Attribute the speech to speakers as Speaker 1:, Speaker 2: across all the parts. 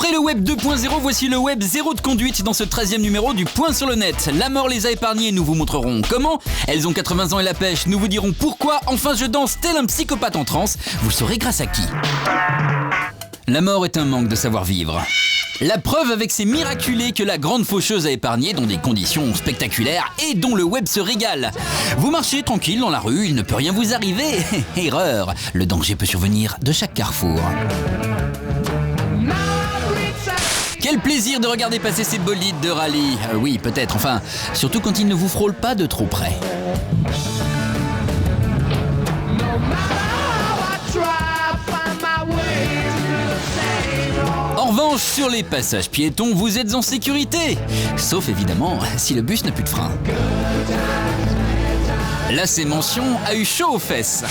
Speaker 1: Après le web 2.0, voici le web 0 de conduite dans ce 13e numéro du Point sur le net. La mort les a épargnés, nous vous montrerons comment. Elles ont 80 ans et la pêche, nous vous dirons pourquoi. Enfin, je danse tel un psychopathe en transe, vous saurez grâce à qui. La mort est un manque de savoir-vivre. La preuve avec ces miraculés que la grande faucheuse a épargné dans des conditions spectaculaires et dont le web se régale. Vous marchez tranquille dans la rue, il ne peut rien vous arriver. Erreur, le danger peut survenir de chaque carrefour. Quel plaisir de regarder passer ces bolides de rallye. Oui, peut-être, enfin, surtout quand ils ne vous frôlent pas de trop près. En revanche, sur les passages piétons, vous êtes en sécurité. Sauf évidemment si le bus n'a plus de frein. Là, c'est mention a eu chaud aux fesses.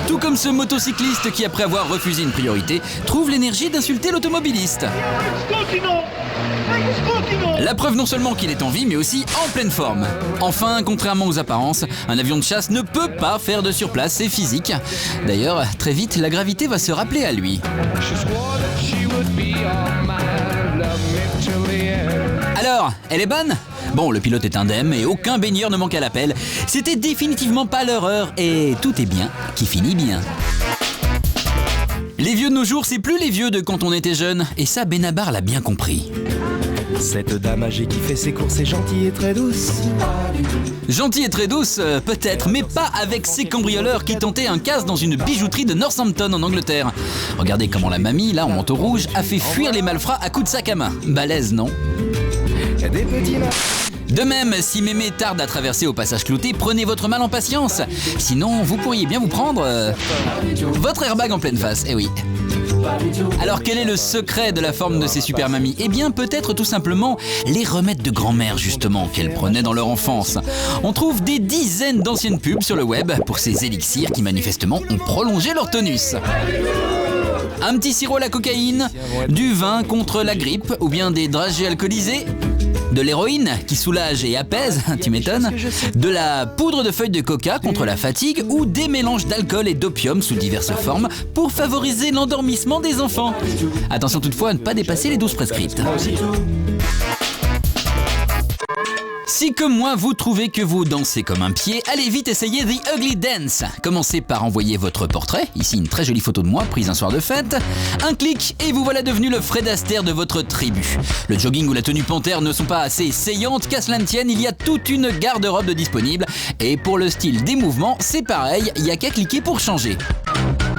Speaker 1: Tout comme ce motocycliste qui, après avoir refusé une priorité, trouve l'énergie d'insulter l'automobiliste. La preuve non seulement qu'il est en vie, mais aussi en pleine forme. Enfin, contrairement aux apparences, un avion de chasse ne peut pas faire de surplace, c'est physique. D'ailleurs, très vite, la gravité va se rappeler à lui. Alors, elle est bonne ? Bon, le pilote est indemne et aucun baigneur ne manque à l'appel. C'était définitivement pas leur heure et tout est bien qui finit bien. Les vieux de nos jours, c'est plus les vieux de quand on était jeune. Et ça, Benabar l'a bien compris.
Speaker 2: Cette dame âgée qui fait ses courses est gentille et très douce.
Speaker 1: Gentille et très douce, peut-être, mais pas avec ces cambrioleurs qui tentaient un casse dans une bijouterie de Northampton en Angleterre. Regardez comment la mamie, là, en manteau rouge, a fait fuir les malfrats à coups de sac à main. Balèze, non ?
Speaker 2: Des petits
Speaker 1: De même, si mémé tarde à traverser au passage clouté, prenez votre mal en patience. Sinon, vous pourriez bien vous prendre votre airbag en pleine face, eh oui. Alors quel est le secret de la forme de ces super mamies ? Eh bien peut-être tout simplement les remèdes de grand-mère justement qu'elles prenaient dans leur enfance. On trouve des dizaines d'anciennes pubs sur le web pour ces élixirs qui manifestement ont prolongé leur tonus. Un petit sirop à la cocaïne, du vin contre la grippe ou bien des dragées alcoolisées, de l'héroïne qui soulage et apaise, tu m'étonnes, de la poudre de feuilles de coca contre la fatigue ou des mélanges d'alcool et d'opium sous diverses formes pour favoriser l'endormissement des enfants. Attention toutefois à ne pas dépasser les doses prescrites. Si comme moi vous trouvez que vous dansez comme un pied, allez vite essayer The Ugly Dance. Commencez par envoyer votre portrait, ici une très jolie photo de moi prise un soir de fête. Un clic et vous voilà devenu le Fred Astaire de votre tribu. Le jogging ou la tenue panthère ne sont pas assez saillantes, qu'à cela ne tienne, il y a toute une garde-robe de disponible. Et pour le style des mouvements, c'est pareil, il n'y a qu'à cliquer pour changer.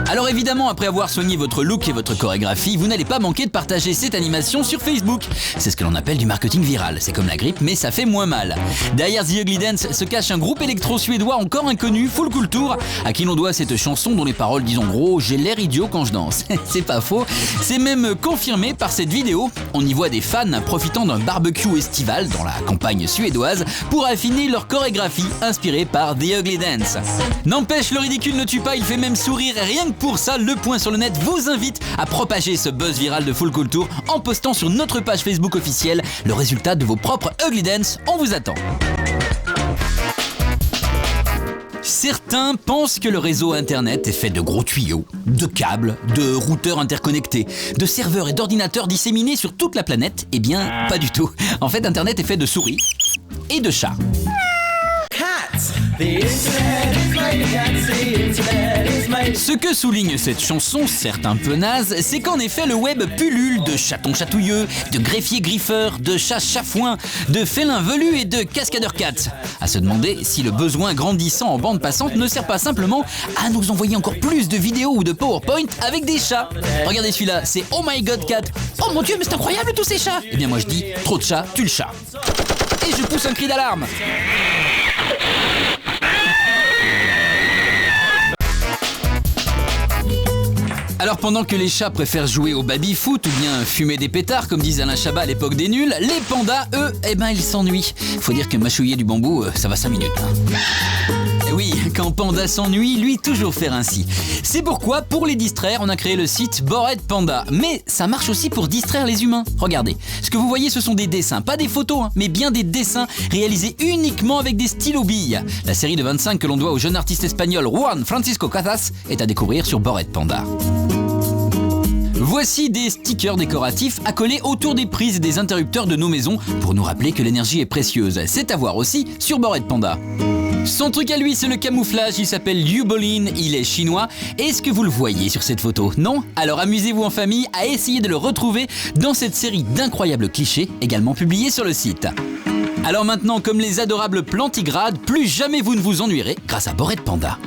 Speaker 1: Alors évidemment, après avoir soigné votre look et votre chorégraphie, vous n'allez pas manquer de partager cette animation sur Facebook. C'est ce que l'on appelle du marketing viral. C'est comme la grippe, mais ça fait moins mal. Derrière The Ugly Dance se cache un groupe électro-suédois encore inconnu, Full Kultur, à qui l'on doit cette chanson dont les paroles disent en gros « J'ai l'air idiot quand je danse ». C'est pas faux. C'est même confirmé par cette vidéo. On y voit des fans profitant d'un barbecue estival dans la campagne suédoise pour affiner leur chorégraphie inspirée par The Ugly Dance. N'empêche, le ridicule ne tue pas, il fait même sourire. Rien que pour ça, le Point sur le net vous invite à propager ce buzz viral de Full Kultur en postant sur notre page Facebook officielle le résultat de vos propres Ugly Dance. On vous attend. Certains pensent que le réseau internet est fait de gros tuyaux, de câbles, de routeurs interconnectés, de serveurs et d'ordinateurs disséminés sur toute la planète. Eh bien, pas du tout. En fait, internet est fait de souris et de chats. Ce que souligne cette chanson, certes un peu naze, c'est qu'en effet le web pullule de chatons chatouilleux, de greffiers griffeurs, de chats chafouins, de félins velus et de cascadeurs cats. À se demander si le besoin grandissant en bande passante ne sert pas simplement à nous envoyer encore plus de vidéos ou de PowerPoint avec des chats. Regardez celui-là, c'est Oh my God Cat. Oh mon Dieu, mais c'est incroyable tous ces chats. Eh bien moi je dis, trop de chats, tue le chat. Et je pousse un cri d'alarme. Alors pendant que les chats préfèrent jouer au baby-foot ou bien fumer des pétards comme disait Alain Chabat à l'époque des nuls, les pandas, eux, eh ben ils s'ennuient. Faut dire que mâchouiller du bambou, ça va 5 minutes. Et oui, quand Panda s'ennuie, lui toujours faire ainsi. C'est pourquoi, pour les distraire, on a créé le site Bored Panda. Mais ça marche aussi pour distraire les humains. Regardez, ce que vous voyez ce sont des dessins, pas des photos, mais bien des dessins réalisés uniquement avec des stylos billes. La série de 25 que l'on doit au jeune artiste espagnol Juan Francisco Casas est à découvrir sur Bored Panda. Voici des stickers décoratifs à coller autour des prises et des interrupteurs de nos maisons pour nous rappeler que l'énergie est précieuse. C'est à voir aussi sur Bored Panda. Son truc à lui, c'est le camouflage, il s'appelle Liu Bolin, il est chinois. Est-ce que vous le voyez sur cette photo? Non? Alors amusez-vous en famille à essayer de le retrouver dans cette série d'incroyables clichés, également publiée sur le site. Alors maintenant, comme les adorables plantigrades, plus jamais vous ne vous ennuierez grâce à Bored Panda.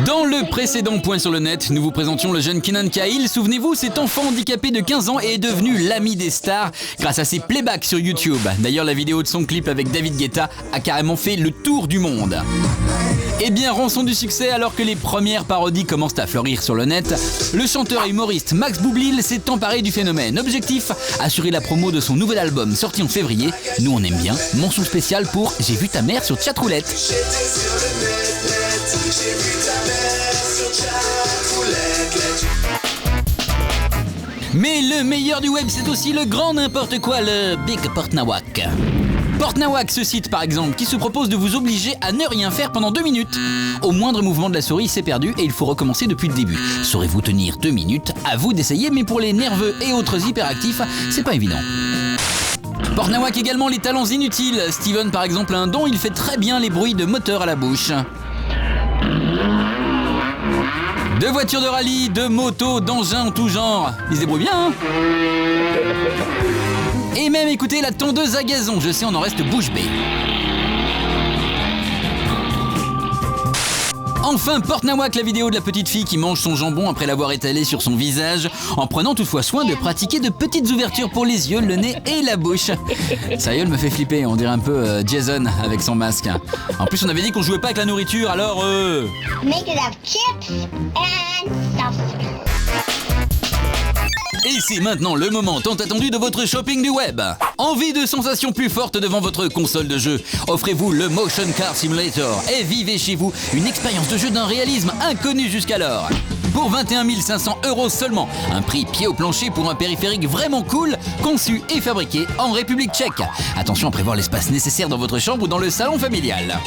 Speaker 1: Dans le précédent Point sur le net, nous vous présentions le jeune Kenan Kyle. Souvenez-vous, cet enfant handicapé de 15 ans est devenu l'ami des stars grâce à ses playbacks sur YouTube. D'ailleurs, la vidéo de son clip avec David Guetta a carrément fait le tour du monde. Eh bien, rançon du succès, alors que les premières parodies commencent à fleurir sur le net, le chanteur et humoriste Max Boublil s'est emparé du phénomène. Objectif, assurer la promo de son nouvel album sorti en février. Nous on aime bien. Mention spéciale pour J'ai vu ta mère sur Chatroulette. Mais le meilleur du web, c'est aussi le grand n'importe quoi, le Big Portnawak. Portnawak, ce site par exemple, qui se propose de vous obliger à ne rien faire pendant 2 minutes. Au moindre mouvement de la souris, c'est perdu et il faut recommencer depuis le début. Saurez-vous tenir 2 minutes? À vous d'essayer, mais pour les nerveux et autres hyperactifs, c'est pas évident. Portnawak également les talents inutiles. Steven par exemple a un don, il fait très bien les bruits de moteur à la bouche. De voitures de rallye, de motos, d'engins en tout genre. Ils se débrouillent bien, hein? Et même écoutez la tondeuse à gazon, je sais on en reste bouche bée. Enfin, Portnawak, la vidéo de la petite fille qui mange son jambon après l'avoir étalé sur son visage, en prenant toutefois soin de pratiquer de petites ouvertures pour les yeux, le nez et la bouche. Sérieux, elle me fait flipper, on dirait un peu Jason avec son masque. En plus, on avait dit qu'on jouait pas avec la nourriture, alors
Speaker 3: Make it of chips and stuff.
Speaker 1: Et c'est maintenant le moment tant attendu de votre shopping du web. Envie de sensations plus fortes devant votre console de jeu? Offrez-vous le Motion Car Simulator et vivez chez vous une expérience de jeu d'un réalisme inconnu jusqu'alors. Pour 21 500 € seulement, un prix pied au plancher pour un périphérique vraiment cool, conçu et fabriqué en République tchèque. Attention à prévoir l'espace nécessaire dans votre chambre ou dans le salon familial.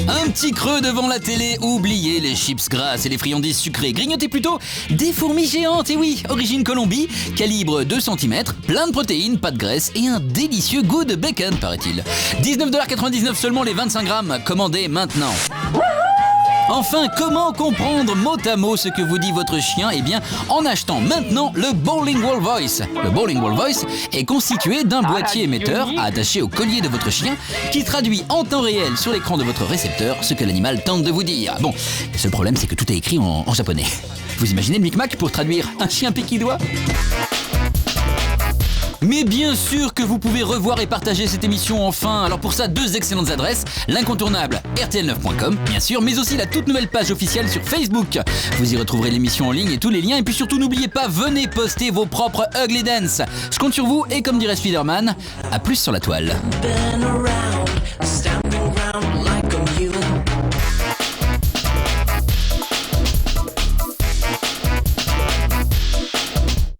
Speaker 1: Un petit creux devant la télé, oubliez les chips grasses et les friandises sucrées, grignotez plutôt des fourmis géantes, et oui, origine Colombie, calibre 2 cm, plein de protéines, pas de graisse et un délicieux goût de bacon, paraît-il. 19,99 $ seulement les 25 grammes, commandez maintenant. Enfin, comment comprendre mot à mot ce que vous dit votre chien? Eh bien, en achetant maintenant le Bowlingball Voice. Le Bowlingball Voice est constitué d'un boîtier émetteur à attacher au collier de votre chien qui traduit en temps réel sur l'écran de votre récepteur ce que l'animal tente de vous dire. Bon, le seul problème c'est que tout est écrit en japonais. Vous imaginez le micmac pour traduire un chien pékidois? Mais bien sûr que vous pouvez revoir et partager cette émission enfin. Alors pour ça, 2 excellentes adresses. L'incontournable rtl9.com, bien sûr, mais aussi la toute nouvelle page officielle sur Facebook. Vous y retrouverez l'émission en ligne et tous les liens. Et puis surtout, n'oubliez pas, venez poster vos propres Ugly Dance. Je compte sur vous et comme dirait Spider-Man, à plus sur la toile.